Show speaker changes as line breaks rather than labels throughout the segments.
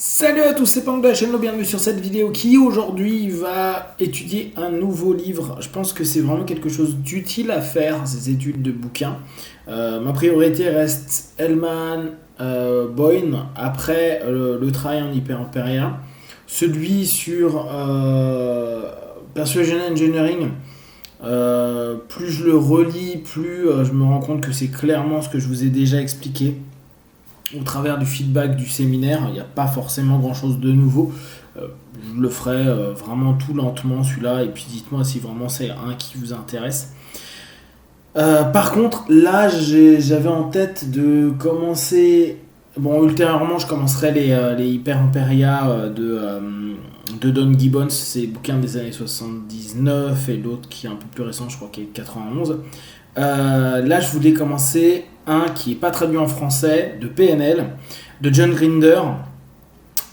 Salut à tous, c'est Pang de la chaîne, bienvenue sur cette vidéo qui aujourd'hui va étudier un nouveau livre. Je pense que c'est vraiment quelque chose d'utile à faire, ces études de bouquins. Ma priorité reste Hellman, Boyne, après le travail en Hyper-Imperia. Celui sur Persuasion Engineering, plus je le relis, plus je me rends compte que c'est clairement ce que je vous ai déjà expliqué. Au travers du feedback du séminaire, il n'y a pas forcément grand chose de nouveau. Je le ferai vraiment tout lentement celui-là, et puis dites-moi si vraiment c'est un qui vous intéresse. Par contre, là j'avais en tête de commencer. Bon, ultérieurement, je commencerai les Hyper Imperia de Don Gibbons, c'est le bouquin des années 79, et l'autre qui est un peu plus récent, je crois qu'il est 91. Là, je voulais commencer un qui n'est pas traduit en français, de PNL, de John Grinder,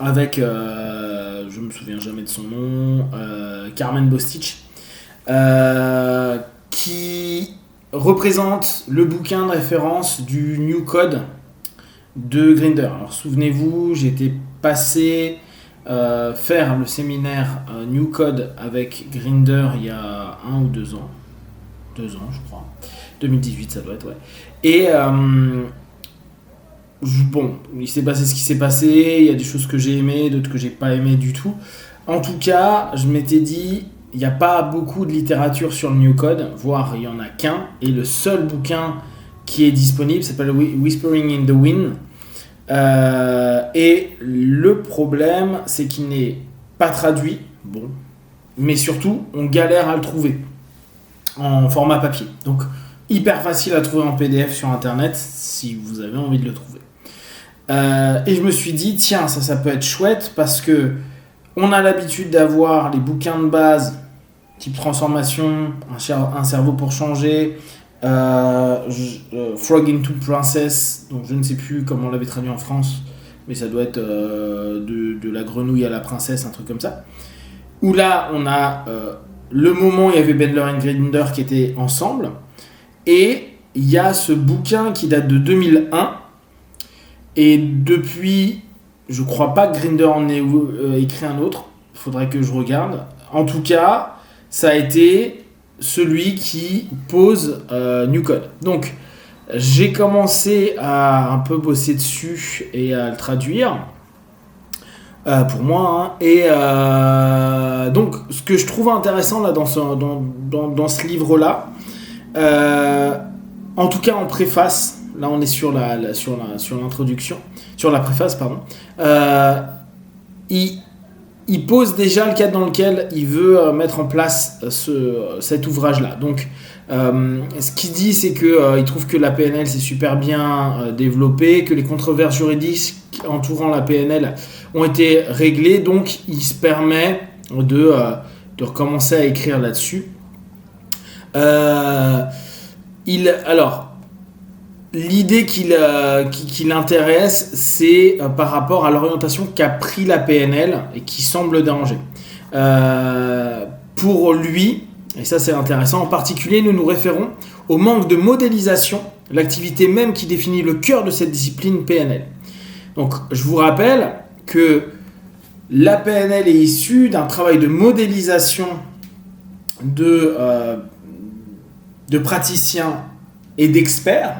avec, je me souviens jamais de son nom, Carmen Bostich, qui représente le bouquin de référence du New Code de Grinder. Alors souvenez-vous, j'étais passé faire le séminaire New Code avec Grinder il y a 1 ou 2 ans. 2 ans, je crois. 2018, ça doit être, ouais. Et bon, il s'est passé ce qui s'est passé. Il y a des choses que j'ai aimées, d'autres que j'ai pas aimées du tout. En tout cas, je m'étais dit, il n'y a pas beaucoup de littérature sur le New Code, voire il y en a qu'un. Et le seul bouquin qui est disponible s'appelle Whispering in the Wind. Et le problème, c'est qu'il n'est pas traduit. Bon, mais surtout, on galère à le trouver en format papier. Donc, hyper facile à trouver en PDF sur internet si vous avez envie de le trouver. Et je me suis dit, tiens, ça peut être chouette parce que on a l'habitude d'avoir les bouquins de base, type transformation, un cerveau pour changer, Frog into Princess, donc je ne sais plus comment on l'avait traduit en France, mais ça doit être de la grenouille à la princesse, un truc comme ça. Où là, on a le moment où il y avait Bendler et Grinder qui étaient ensemble. Et il y a ce bouquin qui date de 2001. Et depuis, je crois pas que Grinder en ait écrit un autre. Il faudrait que je regarde. En tout cas, ça a été celui qui pose New Code. Donc, j'ai commencé à un peu bosser dessus et à le traduire. Pour moi, hein. Et donc ce que je trouve intéressant là dans ce livre là, en tout cas en préface, là on est sur l'introduction, sur la préface pardon, il pose déjà le cadre dans lequel il veut mettre en place cet ouvrage là. Donc ce qu'il dit, c'est que il trouve que la PNL c'est super bien développé, que les controverses juridiques entourant la PNL ont été réglées, donc il se permet de recommencer à écrire là-dessus. Alors, l'idée qui l'intéresse, c'est par rapport à l'orientation qu'a pris la PNL et qui semble déranger. Pour lui, et ça c'est intéressant, en particulier nous nous référons au manque de modélisation, l'activité même qui définit le cœur de cette discipline PNL. Donc je vous rappelle que la PNL est issue d'un travail de modélisation de praticiens et d'experts,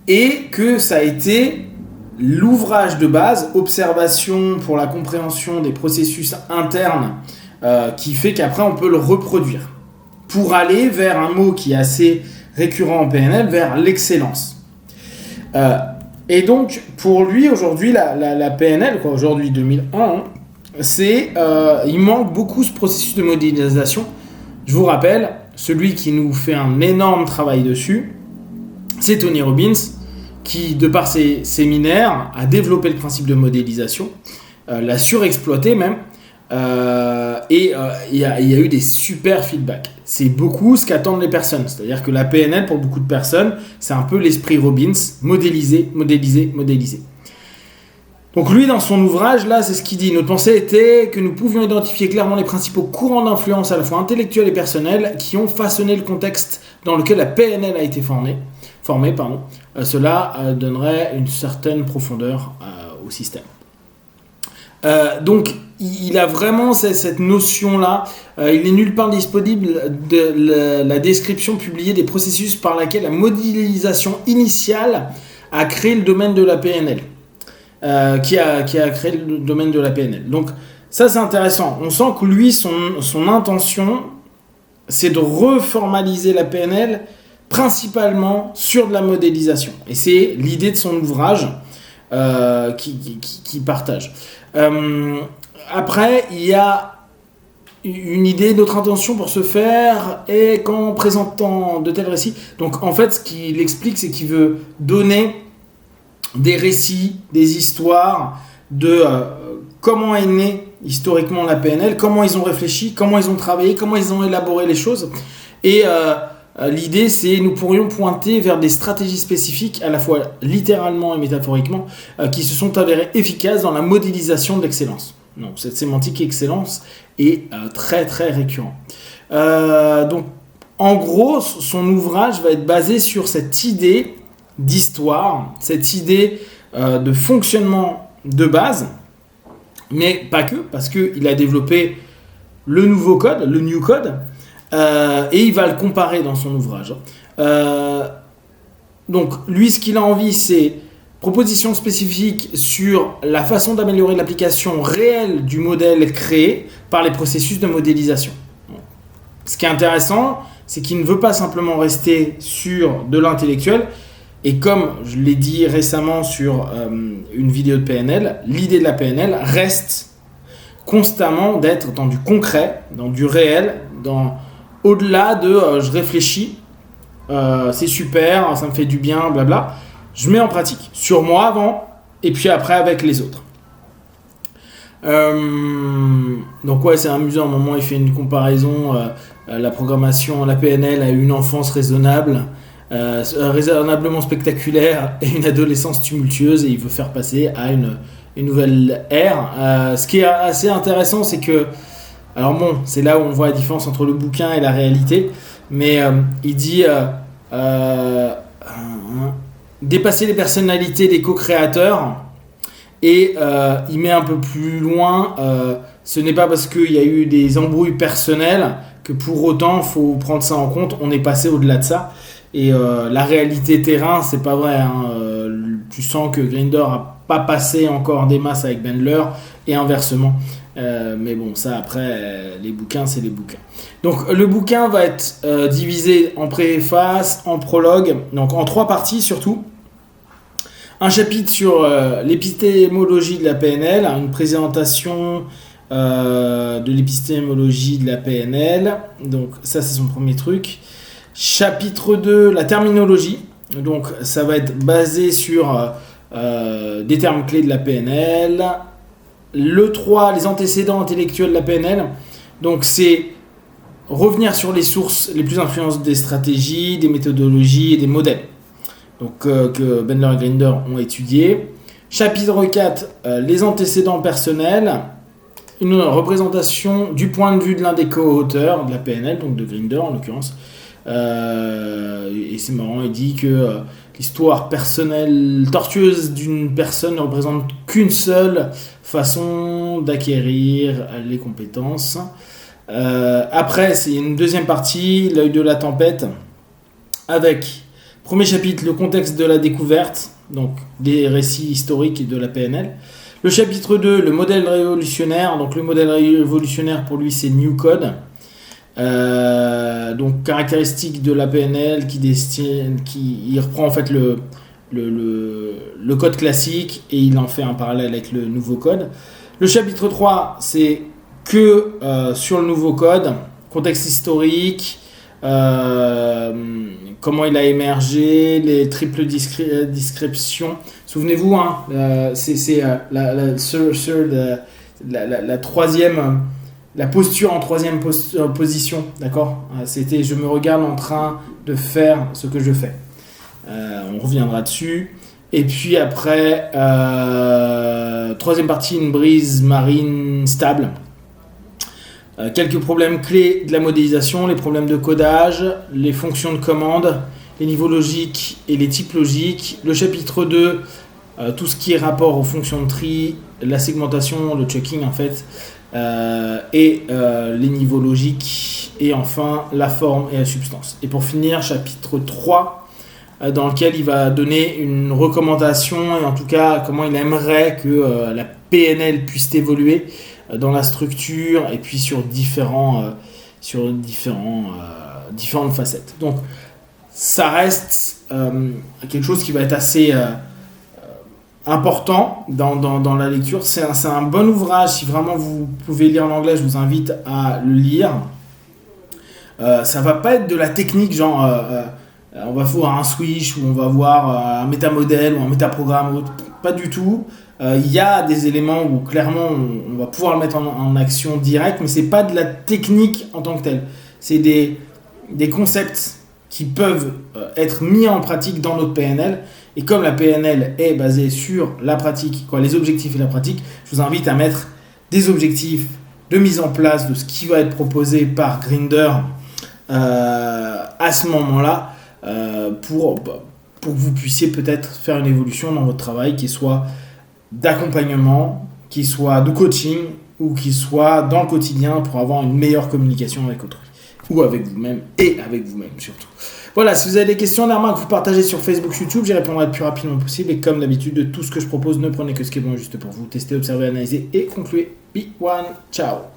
et que ça a été l'ouvrage de base, observation pour la compréhension des processus internes, qui fait qu'après on peut le reproduire pour aller vers un mot qui est assez récurrent en PNL, vers l'excellence. Et donc pour lui aujourd'hui la PNL, quoi, aujourd'hui 2001, hein, c'est il manque beaucoup ce processus de modélisation. Je vous rappelle, celui qui nous fait un énorme travail dessus, c'est Tony Robbins, qui de par ses séminaires a développé le principe de modélisation, l'a surexploité même. Et il y a eu des super feedbacks. C'est beaucoup ce qu'attendent les personnes. C'est-à-dire que la PNL, pour beaucoup de personnes, c'est un peu l'esprit Robbins, modéliser, modéliser, modéliser. Donc lui, dans son ouvrage, là, c'est ce qu'il dit. Notre pensée était que nous pouvions identifier clairement les principaux courants d'influence à la fois intellectuels et personnels qui ont façonné le contexte dans lequel la PNL a été formée. Cela donnerait une certaine profondeur au système. Donc, il a vraiment cette notion-là. Il n'est nulle part disponible de la description publiée des processus par laquelle la modélisation initiale a créé le domaine de la PNL. Qui a créé le domaine de la PNL. Donc, ça, c'est intéressant. On sent que lui, son intention, c'est de reformaliser la PNL principalement sur de la modélisation. Et c'est l'idée de son ouvrage qui partage. Après, il y a une idée, d'autre intention pour ce faire, et qu'en présentant de tels récits. Donc, en fait, ce qu'il explique, c'est qu'il veut donner des récits, des histoires de comment est née historiquement la PNL, comment ils ont réfléchi, comment ils ont travaillé, comment ils ont élaboré les choses. Et l'idée, c'est nous pourrions pointer vers des stratégies spécifiques, à la fois littéralement et métaphoriquement, qui se sont avérées efficaces dans la modélisation de l'excellence. Donc, cette sémantique excellence est très très récurrent. Donc, en gros, son ouvrage va être basé sur cette idée d'histoire, cette idée de fonctionnement de base, mais pas que, parce qu'il a développé le nouveau code, le New Code, et il va le comparer dans son ouvrage. Donc, lui, ce qu'il a envie, c'est propositions spécifiques sur la façon d'améliorer l'application réelle du modèle créé par les processus de modélisation. Ce qui est intéressant, c'est qu'il ne veut pas simplement rester sur de l'intellectuel. Et comme je l'ai dit récemment sur une vidéo de PNL, l'idée de la PNL reste constamment d'être dans du concret, dans du réel, au-delà de je réfléchis, c'est super, ça me fait du bien, blabla. Je mets en pratique, sur moi avant, et puis après avec les autres. Donc ouais, c'est amusant, à un moment il fait une comparaison, la programmation, la PNL a une enfance raisonnable, raisonnablement spectaculaire et une adolescence tumultueuse, et il veut faire passer à une nouvelle ère. Ce qui est assez intéressant, c'est que, alors bon, c'est là où on voit la différence entre le bouquin et la réalité, mais il dit dépasser les personnalités des co-créateurs, et il met un peu plus loin, ce n'est pas parce qu'il y a eu des embrouilles personnelles que pour autant il faut prendre ça en compte, on est passé au-delà de ça. Et la réalité terrain, c'est pas vrai, hein. Tu sens que Grinder a pas passé encore des masses avec Bendler, et inversement. Mais bon, ça après, les bouquins, c'est les bouquins. Donc le bouquin va être divisé en préface, en prologue, donc en 3 parties surtout. Un chapitre sur l'épistémologie de la PNL, une présentation de l'épistémologie de la PNL. Donc ça, c'est son premier truc. Chapitre 2, la terminologie. Donc ça va être basé sur des termes clés de la PNL. Le 3, les antécédents intellectuels de la PNL. Donc c'est revenir sur les sources les plus influentes des stratégies, des méthodologies et des modèles. Donc que Bendler et Grinder ont étudié. Chapitre 4, les antécédents personnels. Une représentation du point de vue de l'un des co-auteurs de la PNL, donc de Grinder en l'occurrence. Et c'est marrant, il dit que l'histoire personnelle tortueuse d'une personne ne représente qu'une seule façon d'acquérir les compétences. Après, c'est une deuxième partie, l'œil de la tempête, avec, premier chapitre, le contexte de la découverte, donc des récits historiques de la PNL. Le chapitre 2, le modèle révolutionnaire. Donc le modèle révolutionnaire, pour lui, c'est New Code. Donc caractéristiques de la PNL il reprend en fait le code classique et il en fait un parallèle avec le nouveau code. Le chapitre 3, c'est que sur le nouveau code, contexte historique, comment il a émergé, les triples descriptions. Souvenez-vous, hein, c'est la troisième, la posture en troisième position, d'accord ? C'était je me regarde en train de faire ce que je fais. On reviendra dessus. Et puis après, troisième partie, une brise marine stable. Quelques problèmes clés de la modélisation, les problèmes de codage, les fonctions de commande, les niveaux logiques et les types logiques. Le chapitre 2, tout ce qui est rapport aux fonctions de tri, la segmentation, le checking en fait, et les niveaux logiques, et enfin la forme et la substance. Et pour finir, chapitre 3, dans lequel il va donner une recommandation, et en tout cas comment il aimerait que la PNL puisse évoluer dans la structure, et puis sur différentes facettes. Donc ça reste quelque chose qui va être assez important dans la lecture. C'est un bon ouvrage. Si vraiment vous pouvez lire l'anglais, je vous invite à le lire. Ça va pas être de la technique genre on va voir un switch ou on va voir un métamodèle ou un métaprogramme ou autre. Pas du tout. Il y a des éléments où clairement on va pouvoir le mettre en action directe, mais c'est pas de la technique en tant que telle. C'est des concepts qui peuvent être mis en pratique dans notre PNL. Et comme la PNL est basée sur la pratique, les objectifs et la pratique, je vous invite à mettre des objectifs de mise en place de ce qui va être proposé par Grinder à ce moment-là pour que vous puissiez peut-être faire une évolution dans votre travail qui soit d'accompagnement, qui soit de coaching ou qui soit dans le quotidien pour avoir une meilleure communication avec autrui ou avec vous-même et avec vous-même surtout. Voilà, si vous avez des questions, n'hésitez pas que vous partagez sur Facebook, YouTube, j'y répondrai le plus rapidement possible. Et comme d'habitude, de tout ce que je propose, ne prenez que ce qui est bon juste pour vous. Testez, observez, analysez et concluez. Be one, ciao.